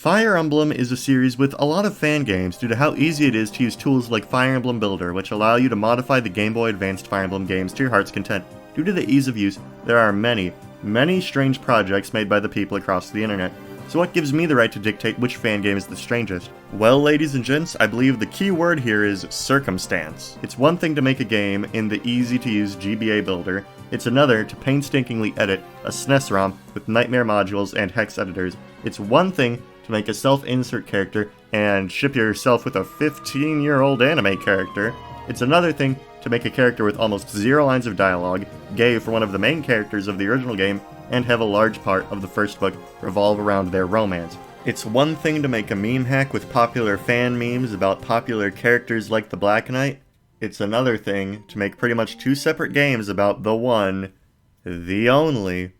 Fire Emblem is a series with a lot of fan games due to how easy it is to use tools like Fire Emblem Builder, which allow you to modify the Game Boy Advanced Fire Emblem games to your heart's content. Due to the ease of use, there are many strange projects made by the people across the internet. So what gives me the right to dictate which fan game is the strangest? Well, ladies and gents, I believe the key word here is circumstance. It's one thing to make a game in the easy-to-use GBA builder. It's another to painstakingly edit a SNES ROM with nightmare modules and hex editors. It's one thing to make a self-insert character and ship yourself with a 15-year-old anime character. It's another thing to make a character with almost zero lines of dialogue, gay for one of the main characters of the original game, and have a large part of the first book revolve around their romance. It's one thing to make a meme hack with popular fan memes about popular characters like the Black Knight. It's another thing to make pretty much two separate games about the one, the only.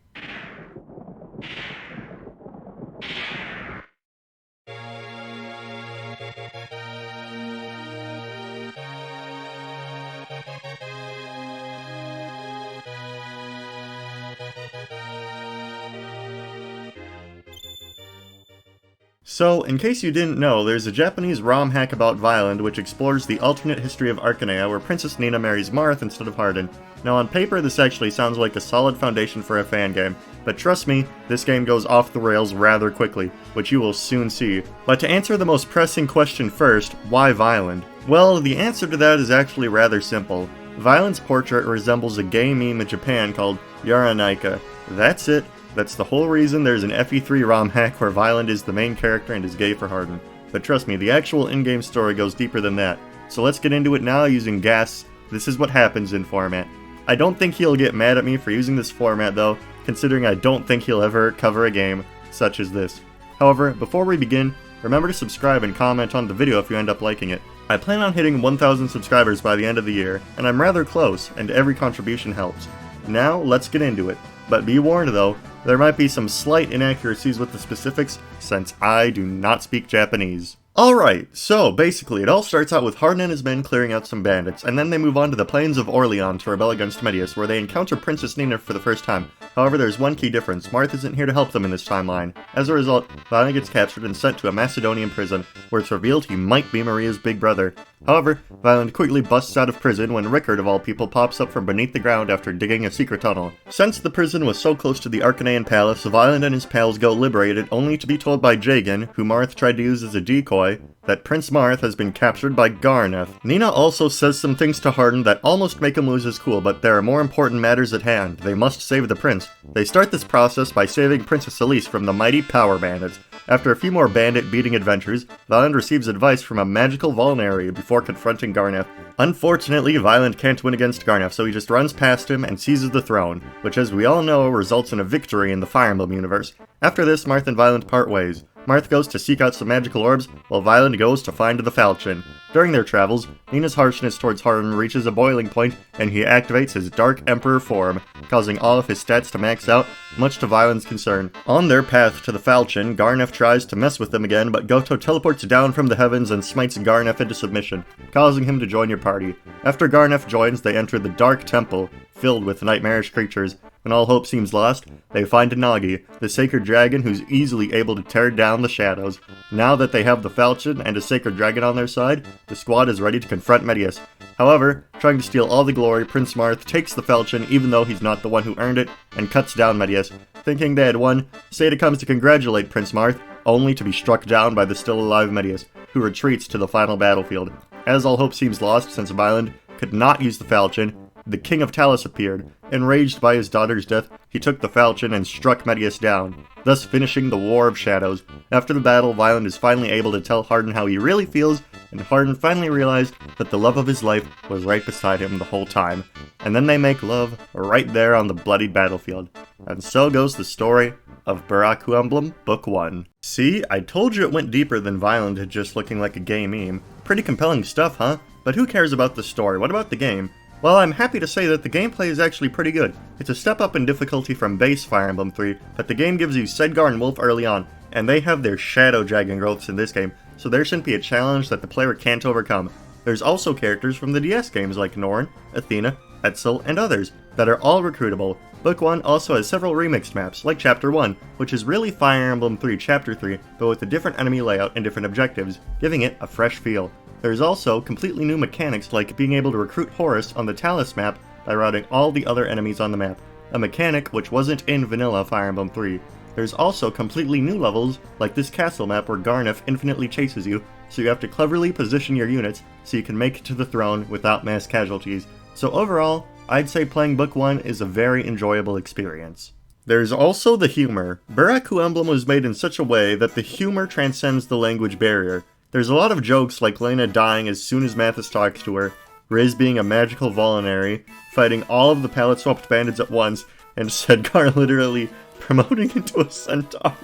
So, in case you didn't know, there's a Japanese ROM hack about Vyland which explores the alternate history of Arcanea where Princess Nina marries Marth instead of Hardin. Now on paper this actually sounds like a solid foundation for a fan game, but trust me, this game goes off the rails rather quickly, which you will soon see. But to answer the most pressing question first, why Vyland? Well, the answer to that is actually rather simple. Vyland's portrait resembles a gay meme in Japan called Yaranaika. That's it. That's the whole reason there's an FE3 ROM hack where Vyland is the main character and is gay for Hardin. But trust me, the actual in-game story goes deeper than that. So let's get into it now using gas. This is what happens in format. I don't think he'll get mad at me for using this format though, considering I don't think he'll ever cover a game such as this. However, before we begin, remember to subscribe and comment on the video if you end up liking it. I plan on hitting 1,000 subscribers by the end of the year, and I'm rather close, and every contribution helps. Now, let's get into it. But be warned though, there might be some slight inaccuracies with the specifics, since I do not speak Japanese. Alright, so basically it all starts out with Hardin and his men clearing out some bandits, and then they move on to the plains of Orleans to rebel against Medius, where they encounter Princess Nina for the first time. However, there's one key difference: Marth isn't here to help them in this timeline. As a result, Vyland gets captured and sent to a Macedonian prison, where it's revealed he might be Maria's big brother. However, Vyland quickly busts out of prison when Rickard of all people pops up from beneath the ground after digging a secret tunnel. Since the prison was so close to the Arcanean palace, Vyland and his pals go liberated, only to be told by Jagan, who Marth tried to use as a decoy, that Prince Marth has been captured by Garneth. Nina also says some things to Hardin that almost make him lose his cool, but there are more important matters at hand. They must save the prince. They start this process by saving Princess Elise from the mighty Power Bandits. After a few more bandit-beating adventures, Vyland receives advice from a magical Vulnary before confronting Garneth. Unfortunately, Vyland can't win against Garneth, so he just runs past him and seizes the throne, which as we all know results in a victory in the Fire Emblem universe. After this, Marth and Vyland part ways. Marth goes to seek out some magical orbs, while Vyland goes to find the falchion. During their travels, Nina's harshness towards Hardin reaches a boiling point, and he activates his Dark Emperor form, causing all of his stats to max out, much to Vyland's concern. On their path to the falchion, Garneth tries to mess with them again, but Goto teleports down from the heavens and smites Garneth into submission, causing him to join your party. After Garneth joins, they enter the Dark Temple, filled with nightmarish creatures. When all hope seems lost, they find Nagi, the sacred dragon who's easily able to tear down the shadows. Now that they have the falchion and a sacred dragon on their side, the squad is ready to confront Medius. However, trying to steal all the glory, Prince Marth takes the falchion even though he's not the one who earned it, and cuts down Medius. Thinking they had won, Seda comes to congratulate Prince Marth, only to be struck down by the still-alive Medius, who retreats to the final battlefield. As all hope seems lost since Vyland could not use the falchion, the King of Talus appeared. Enraged by his daughter's death, he took the falchion and struck Medius down, thus finishing the War of Shadows. After the battle, Vyland is finally able to tell Hardin how he really feels, and Hardin finally realized that the love of his life was right beside him the whole time. And then they make love right there on the bloody battlefield. And so goes the story of Biraku Emblem Book 1. See, I told you it went deeper than Vyland just looking like a gay meme. Pretty compelling stuff, huh? But who cares about the story? What about the game? Well, I'm happy to say that the gameplay is actually pretty good. It's a step up in difficulty from base Fire Emblem 3, but the game gives you Sedgar and Wolf early on, and they have their shadow dragon growths in this game, so there shouldn't be a challenge that the player can't overcome. There's also characters from the DS games like Norn, Athena, Etzel, and others, that are all recruitable. Book 1 also has several remixed maps, like Chapter 1, which is really Fire Emblem 3 Chapter 3, but with a different enemy layout and different objectives, giving it a fresh feel. There's also completely new mechanics like being able to recruit Horus on the Talus map by routing all the other enemies on the map, a mechanic which wasn't in vanilla Fire Emblem 3. There's also completely new levels, like this castle map where Garneth infinitely chases you, so you have to cleverly position your units so you can make it to the throne without mass casualties. So overall, I'd say playing Book 1 is a very enjoyable experience. There's also the humor. Biraku Emblem was made in such a way that the humor transcends the language barrier. There's a lot of jokes like Lena dying as soon as Mathis talks to her, Riz being a magical voluntary, fighting all of the palette-swapped bandits at once, and Sedgar literally promoting into a centaur.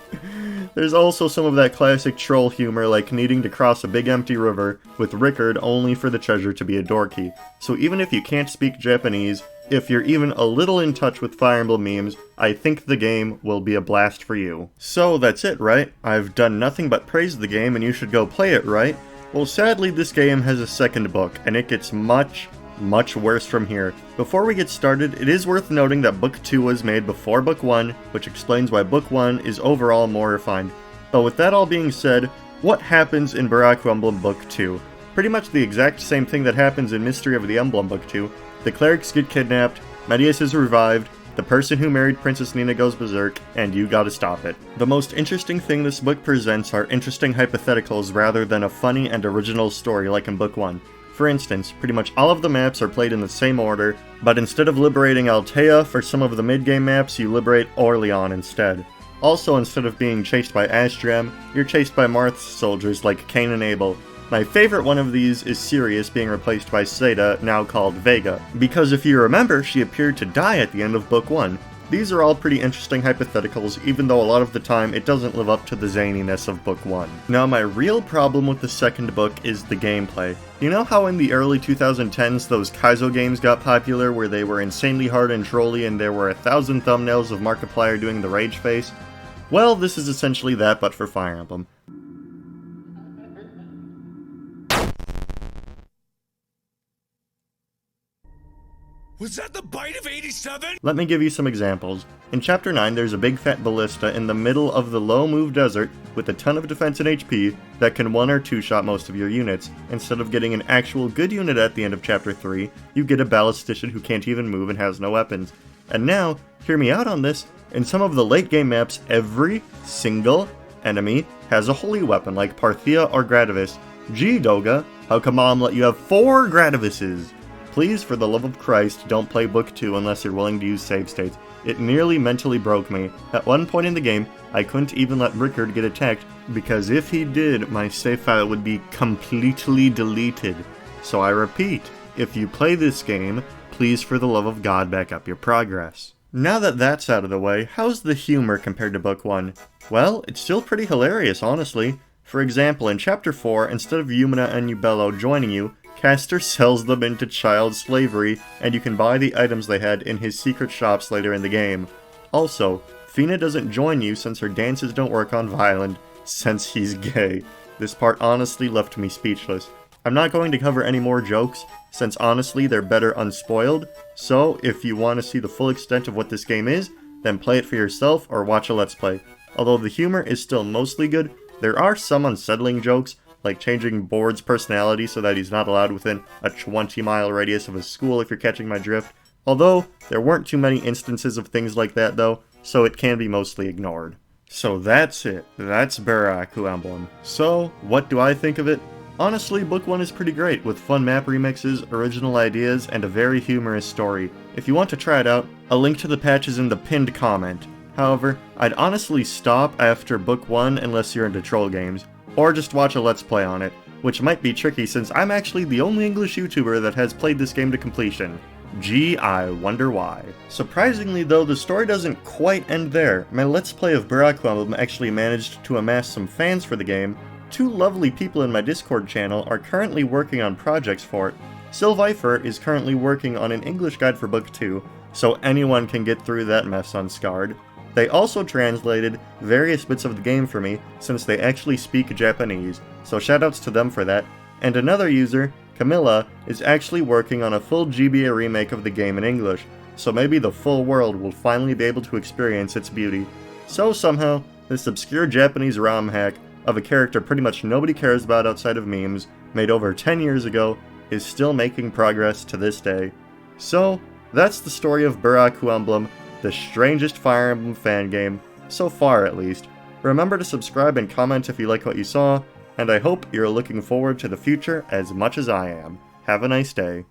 There's also some of that classic troll humor like needing to cross a big empty river with Rickard only for the treasure to be a door key. So even if you can't speak Japanese, if you're even a little in touch with Fire Emblem memes, I think the game will be a blast for you. So that's it, right? I've done nothing but praise the game and you should go play it, right? Well, sadly this game has a second book, and it gets much worse from here. Before we get started, it is worth noting that Book 2 was made before Book 1, which explains why Book 1 is overall more refined. But with that all being said, what happens in Biraku Emblem Book 2? Pretty much the exact same thing that happens in Mystery of the Emblem Book 2. The clerics get kidnapped, Medius is revived, the person who married Princess Nina goes berserk, and you gotta stop it. The most interesting thing this book presents are interesting hypotheticals rather than a funny and original story like in Book 1. For instance, pretty much all of the maps are played in the same order, but instead of liberating Altea for some of the mid-game maps, you liberate Orleans instead. Also, instead of being chased by Astram, you're chased by Marth's soldiers like Cain and Abel. My favorite one of these is Sirius being replaced by Seda, now called Vega, because if you remember, she appeared to die at the end of Book 1. These are all pretty interesting hypotheticals, even though a lot of the time it doesn't live up to the zaniness of Book 1. Now my real problem with the second book is the gameplay. You know how in the early 2010s those Kaizo games got popular where they were insanely hard and trolly and there were 1,000 thumbnails of Markiplier doing the rage face? Well, this is essentially that but for Fire Emblem. Was that the bite of 87? Let me give you some examples. In Chapter 9, there's a big fat ballista in the middle of the low-move desert with a ton of defense and HP that can 1 or 2 shot most of your units. Instead of getting an actual good unit at the end of Chapter 3, you get a ballistician who can't even move and has no weapons. And now, hear me out on this, in some of the late game maps, every single enemy has a holy weapon like Parthia or Gradivis. Gee, Doga, how come Mom let you have 4 Gradivises? Please, for the love of Christ, don't play Book 2 unless you're willing to use save states. It nearly mentally broke me. At one point in the game, I couldn't even let Rickard get attacked, because if he did, my save file would be completely deleted. So I repeat, if you play this game, please for the love of God back up your progress. Now that that's out of the way, how's the humor compared to Book 1? Well, it's still pretty hilarious, honestly. For example, in Chapter 4, instead of Yumina and Ubello joining you, Castor sells them into child slavery, and you can buy the items they had in his secret shops later in the game. Also, Fina doesn't join you since her dances don't work on Vyland, since he's gay. This part honestly left me speechless. I'm not going to cover any more jokes, since honestly they're better unspoiled, so if you want to see the full extent of what this game is, then play it for yourself or watch a Let's Play. Although the humor is still mostly good, there are some unsettling jokes, like changing Board's personality so that he's not allowed within a 20-mile radius of his school if you're catching my drift. Although, there weren't too many instances of things like that though, so it can be mostly ignored. So that's it. That's Biraku Emblem. So, what do I think of it? Honestly, Book 1 is pretty great, with fun map remixes, original ideas, and a very humorous story. If you want to try it out, a link to the patch is in the pinned comment. However, I'd honestly stop after Book 1 unless you're into troll games, or just watch a Let's Play on it, which might be tricky since I'm actually the only English YouTuber that has played this game to completion. Gee, I wonder why. Surprisingly though, the story doesn't quite end there. My Let's Play of Biraku Emblem actually managed to amass some fans for the game. 2 lovely people in my Discord channel are currently working on projects for it. Sylvifer is currently working on an English guide for Book 2, so anyone can get through that mess unscarred. They also translated various bits of the game for me, since they actually speak Japanese, so shoutouts to them for that. And another user, Camilla is actually working on a full GBA remake of the game in English, so maybe the full world will finally be able to experience its beauty. So somehow, this obscure Japanese ROM hack of a character pretty much nobody cares about outside of memes, made over 10 years ago, is still making progress to this day. So, that's the story of Biraku Emblem, the strangest Fire Emblem fan game, so far at least. Remember to subscribe and comment if you like what you saw, and I hope you're looking forward to the future as much as I am. Have a nice day.